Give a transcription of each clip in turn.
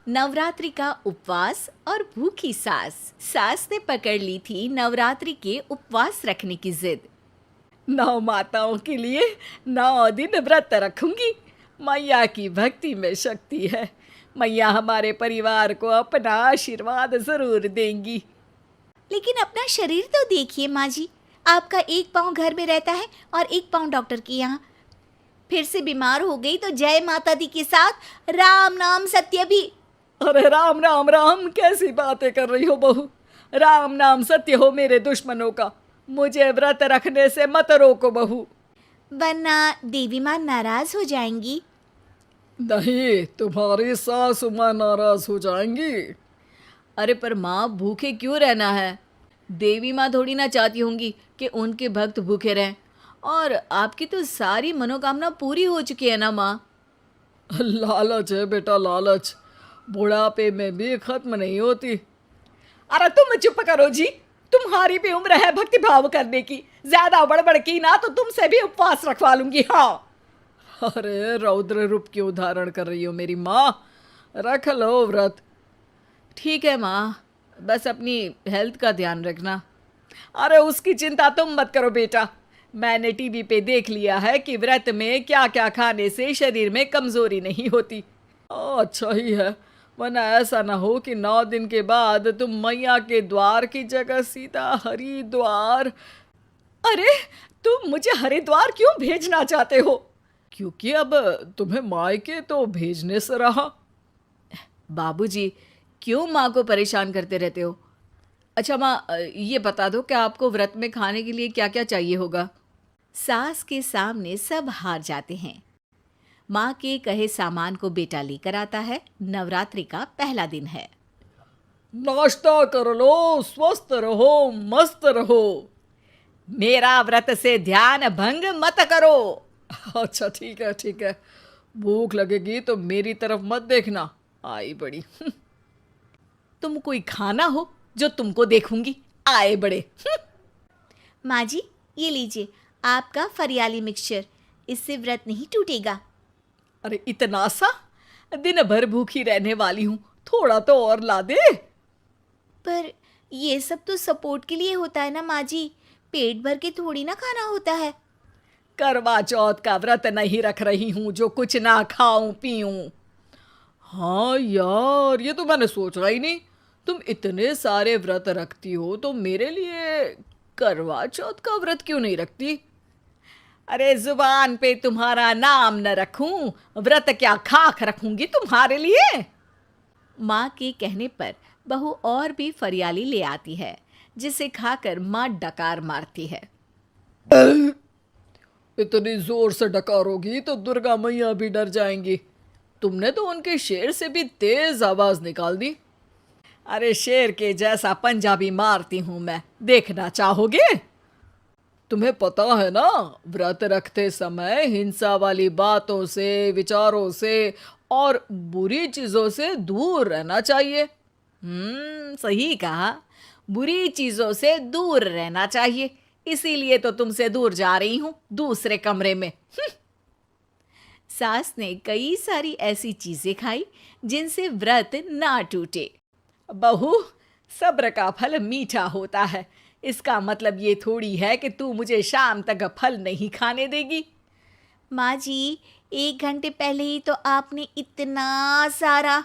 नवरात्रि का उपवास और भूखी सास। सास ने पकड़ ली थी नवरात्रि के उपवास रखने की जिद। 9 माताओं के लिए 9 दिन व्रत रखूंगी। मैया की भक्ति में शक्ति है। मैया हमारे परिवार को अपना आशीर्वाद जरूर देंगी। लेकिन अपना शरीर तो देखिए माँ जी, आपका एक पाँव घर में रहता है और एक पाँव डॉक्टर के यहाँ। फिर से बीमार हो गई तो जय माता दी के साथ राम नाम सत्य भी। अरे राम राम राम, कैसी बातें कर रही हो बहू। राम नाम सत्य हो मेरे दुश्मनों का। मुझे व्रत रखने से मत रोको बहू। वरना देवी माँ नाराज हो जाएंगी। नहीं, तुम्हारी सासु माँ नाराज हो जाएंगी। अरे पर माँ, भूखे क्यों रहना है? देवी माँ थोड़ी ना चाहती होंगी कि उनके भक्त भूखे रहें। और आपकी तो सारी मनोकामना पूरी हो चुकी है ना माँ। लालच है बेटा, लालच बुढ़ापे में भी खत्म नहीं होती। अरे तुम चुप करो जी। तुम्हारी भी उम्र है भक्ति भाव करने की। ज्यादा बड़बड़ की ना तो तुमसे भी उपवास रखवा लूंगी। हाँ। अरे रौद्र रूप क्यों धारण कर रही हो मेरी माँ। रख लो व्रत। ठीक है माँ, बस अपनी हेल्थ का ध्यान रखना। अरे उसकी चिंता तुम मत करो बेटा। मैंने टीवी पे देख लिया है कि व्रत में क्या क्या खाने से शरीर में कमजोरी नहीं होती। अच्छा ही है, वरना ऐसा ना हो कि 9 दिन के बाद तुम मैया के द्वार की जगह सीधा हरिद्वार। अरे तुम मुझे हरिद्वार क्यों भेजना चाहते हो? क्योंकि अब तुम्हें मायके तो भेजने से रहा। बाबूजी, क्यों माँ को परेशान करते रहते हो? अच्छा माँ, ये बता दो कि आपको व्रत में खाने के लिए क्या क्या चाहिए होगा। सास के सामने सब हार जाते हैं। माँ के कहे सामान को बेटा लेकर आता है। नवरात्रि का पहला दिन है। नाश्ता कर लो, स्वस्थ रहो, मस्त रहो। मेरा व्रत से ध्यान भंग मत करो। अच्छा ठीक है ठीक है। भूख लगेगी तो मेरी तरफ मत देखना। आई बड़ी। तुम कोई खाना हो जो तुमको देखूंगी। आए बड़े। माँ जी, ये लीजिए आपका फरियाली मिक्सचर। इससे व्रत नहीं टूटेगा। अरे इतना सा? दिन भर भूखी रहने वाली हूँ, थोड़ा तो और ला दे। पर ये सब तो सपोर्ट के लिए होता है ना माँ जी, पेट भर के थोड़ी ना खाना होता है। करवा चौथ का व्रत नहीं रख रही हूँ जो कुछ ना खाऊं पीऊं। हाँ यार, ये तो मैंने सोचा ही नहीं। तुम इतने सारे व्रत रखती हो तो मेरे लिए करवा चौथ का व्रत क्यों नहीं रखती? अरे जुबान पे तुम्हारा नाम न रखूं, व्रत क्या खाक रखूंगी तुम्हारे लिए। माँ के कहने पर बहू और भी फरियाली ले आती है, जिसे खाकर माँ डकार मारती है। इतनी जोर से डकारोगी तो दुर्गा मैया भी डर जाएंगी। तुमने तो उनके शेर से भी तेज आवाज निकाल दी। अरे शेर के जैसा पंजाबी मारती हूं मैं, देखना चाहोगे? तुम्हें पता है ना, व्रत रखते समय हिंसा वाली बातों से, विचारों से और बुरी चीजों से दूर रहना चाहिए। सही कहा, बुरी चीजों से दूर रहना चाहिए। इसीलिए तो तुमसे दूर जा रही हूं, दूसरे कमरे में। सास ने कई सारी ऐसी चीजें खाई जिनसे व्रत ना टूटे। बहू, सब्र का फल मीठा होता है। इसका मतलब ये थोड़ी है कि तू मुझे शाम तक फल नहीं खाने देगी। माँ जी, 1 घंटे पहले ही तो आपने इतना सारा।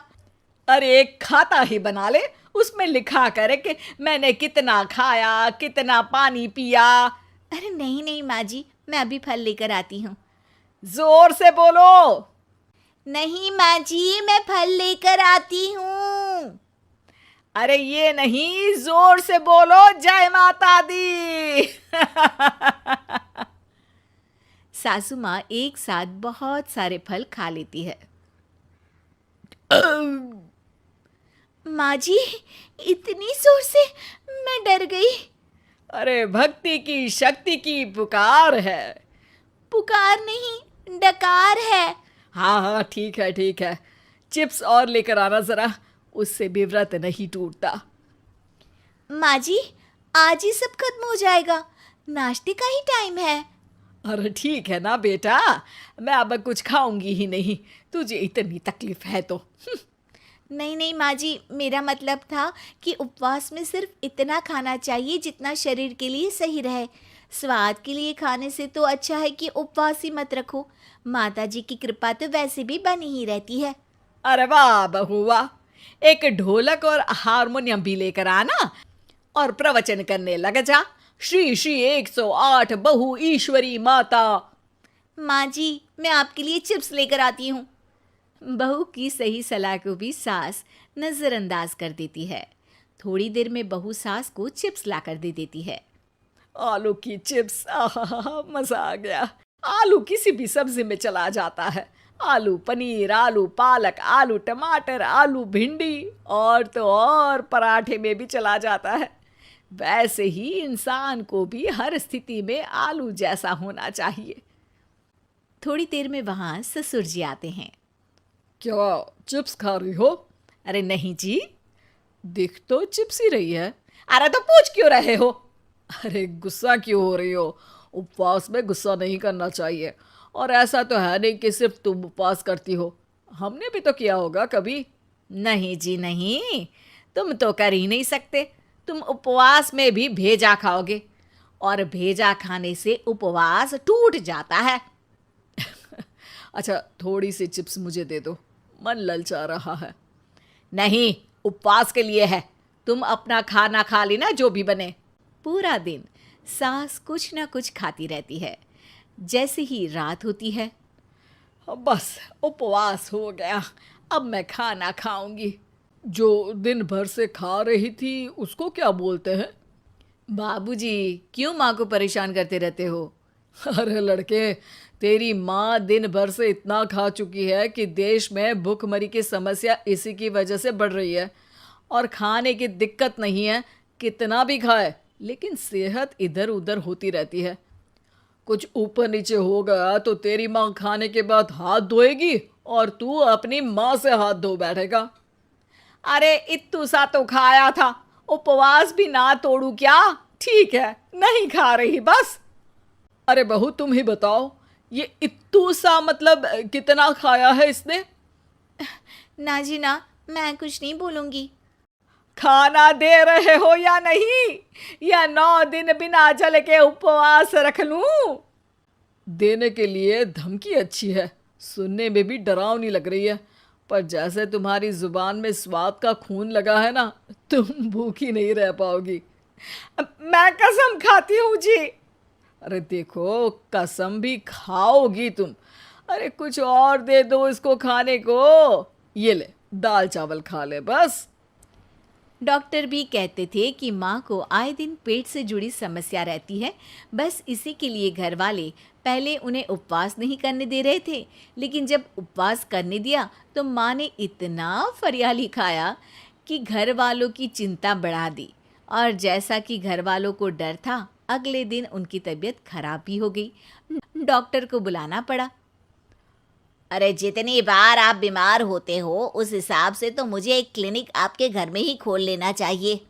अरे एक खाता ही बना ले, उसमें लिखा करे कि मैंने कितना खाया, कितना पानी पिया। अरे नहीं नहीं माँ जी, मैं अभी फल लेकर आती हूँ। जोर से बोलो। नहीं माँ जी, मैं फल लेकर आती हूँ। अरे ये नहीं, जोर से बोलो, जय माता दी। सासू माँ एक साथ बहुत सारे फल खा लेती है। माँ जी, इतनी जोर से मैं डर गई। अरे भक्ति की शक्ति की पुकार है। पुकार नहीं, डकार है। हाँ हाँ ठीक है ठीक है। चिप्स और लेकर आना जरा, उससे भी व्रत नहीं टूटता। माँ जी, आज ही सब खत्म हो जाएगा, नाश्ते का ही टाइम है। अरे ठीक है ना बेटा, मैं अब कुछ खाऊंगी ही नहीं, तुझे इतनी तकलीफ है तो। नहीं नहीं माँ जी, मेरा मतलब था कि उपवास में सिर्फ इतना खाना चाहिए जितना शरीर के लिए सही रहे। स्वाद के लिए खाने से तो अच्छा है कि उपवास ही मत रखो। माता जी की कृपा तो वैसे भी बनी ही रहती है। अरे वाह बहू वाह, एक ढोलक और हारमोनियम भी लेकर आना और प्रवचन करने लग जा। श्री श्री 108 बहु ईश्वरी माता। माँ जी, मैं आपके लिए चिप्स लेकर आती हूँ। बहू की सही सलाह को भी सास नजरअंदाज कर देती है। थोड़ी देर में बहू सास को चिप्स लाकर दे देती है। आलू की चिप्स, आहा मजा आ गया। आलू किसी भी सब्जी में चला जाता है। आलू पनीर, आलू पालक, आलू टमाटर, आलू भिंडी और तो और पराठे में भी चला जाता है। वैसे ही इंसान को भी हर स्थिति में आलू जैसा होना चाहिए। थोड़ी देर में वहाँ ससुर जी आते हैं। क्या चिप्स खा रही हो? अरे नहीं जी, दिख तो चिप्स ही रही है। अरे तो पूछ क्यों रहे हो? अरे गुस्सा क्यों हो रही हो? उपवास में गुस्सा नहीं करना चाहिए। और ऐसा तो है नहीं कि सिर्फ तुम उपवास करती हो, हमने भी तो किया होगा कभी। नहीं जी नहीं, तुम तो कर ही नहीं सकते। तुम उपवास में भी भेजा खाओगे और भेजा खाने से उपवास टूट जाता है। अच्छा थोड़ी सी चिप्स मुझे दे दो, मन ललचा रहा है। नहीं, उपवास के लिए है। तुम अपना खाना खा लेना जो भी बने। पूरा दिन सास कुछ ना कुछ खाती रहती है। जैसे ही रात होती है, बस उपवास हो गया, अब मैं खाना खाऊंगी। जो दिन भर से खा रही थी उसको क्या बोलते हैं? बाबूजी क्यों माँ को परेशान करते रहते हो? अरे लड़के, तेरी माँ दिन भर से इतना खा चुकी है कि देश में भूखमरी की समस्या इसी की वजह से बढ़ रही है। और खाने की दिक्कत नहीं है, कितना भी खाए लेकिन सेहत इधर उधर होती रहती है। कुछ ऊपर नीचे हो गया तो तेरी माँ खाने के बाद हाथ धोएगी और तू अपनी माँ से हाथ धो बैठेगा। अरे इत्तू सा तो खाया था, उपवास भी ना तोड़ू क्या? ठीक है, नहीं खा रही बस। अरे बहू तुम ही बताओ, ये इत्तू सा मतलब कितना खाया है इसने? ना जी ना, मैं कुछ नहीं बोलूँगी। खाना दे रहे हो या नहीं, या 9 दिन बिना जल के उपवास रख लूं? देने के लिए धमकी अच्छी है, सुनने में भी डरावनी लग रही है, पर जैसे तुम्हारी जुबान में स्वाद का खून लगा है ना, तुम भूखी नहीं रह पाओगी। मैं कसम खाती हूँ जी। अरे देखो, कसम भी खाओगी तुम। अरे कुछ और दे दो इसको खाने को। ये ले, दाल चावल खा ले बस। डॉक्टर भी कहते थे कि माँ को आए दिन पेट से जुड़ी समस्या रहती है। बस इसी के लिए घर वाले पहले उन्हें उपवास नहीं करने दे रहे थे, लेकिन जब उपवास करने दिया तो माँ ने इतना फरियाली खाया कि घर वालों की चिंता बढ़ा दी। और जैसा कि घर वालों को डर था, अगले दिन उनकी तबीयत खराब भी हो गई। डॉक्टर को बुलाना पड़ा। अरे जितनी बार आप बीमार होते हो उस हिसाब से तो मुझे एक क्लिनिक आपके घर में ही खोल लेना चाहिए।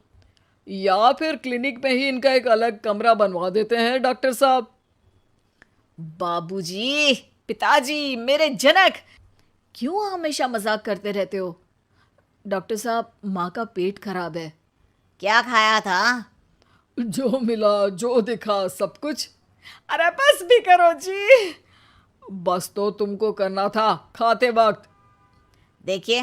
या फिर क्लिनिक में ही इनका एक अलग कमरा बनवा देते हैं डॉक्टर साहब। बाबूजी, पिताजी, मेरे जनक, क्यों हमेशा मजाक करते रहते हो? डॉक्टर साहब, माँ का पेट खराब है। क्या खाया था? जो मिला जो दिखा सब कुछ। अरे बस भी करो जी। बस तो तुमको करना था खाते वक्त। देखिए,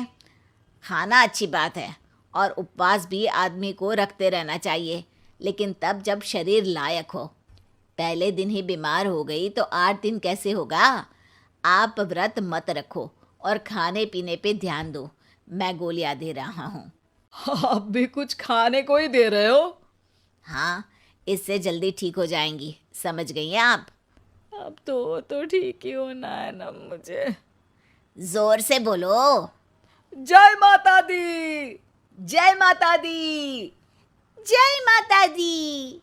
खाना अच्छी बात है और उपवास भी आदमी को रखते रहना चाहिए, लेकिन तब जब शरीर लायक हो। पहले दिन ही बीमार हो गई तो 8 दिन कैसे होगा? आप व्रत मत रखो और खाने पीने पे ध्यान दो। मैं गोलियां दे रहा हूँ। आप भी कुछ खाने को ही दे रहे हो? हाँ, इससे जल्दी ठीक हो जाएंगी, समझ गई हैं आप? अब तो ठीक ही होना है ना मुझे। जोर से बोलो। जय माता दी। जय माता दी। जय माता दी।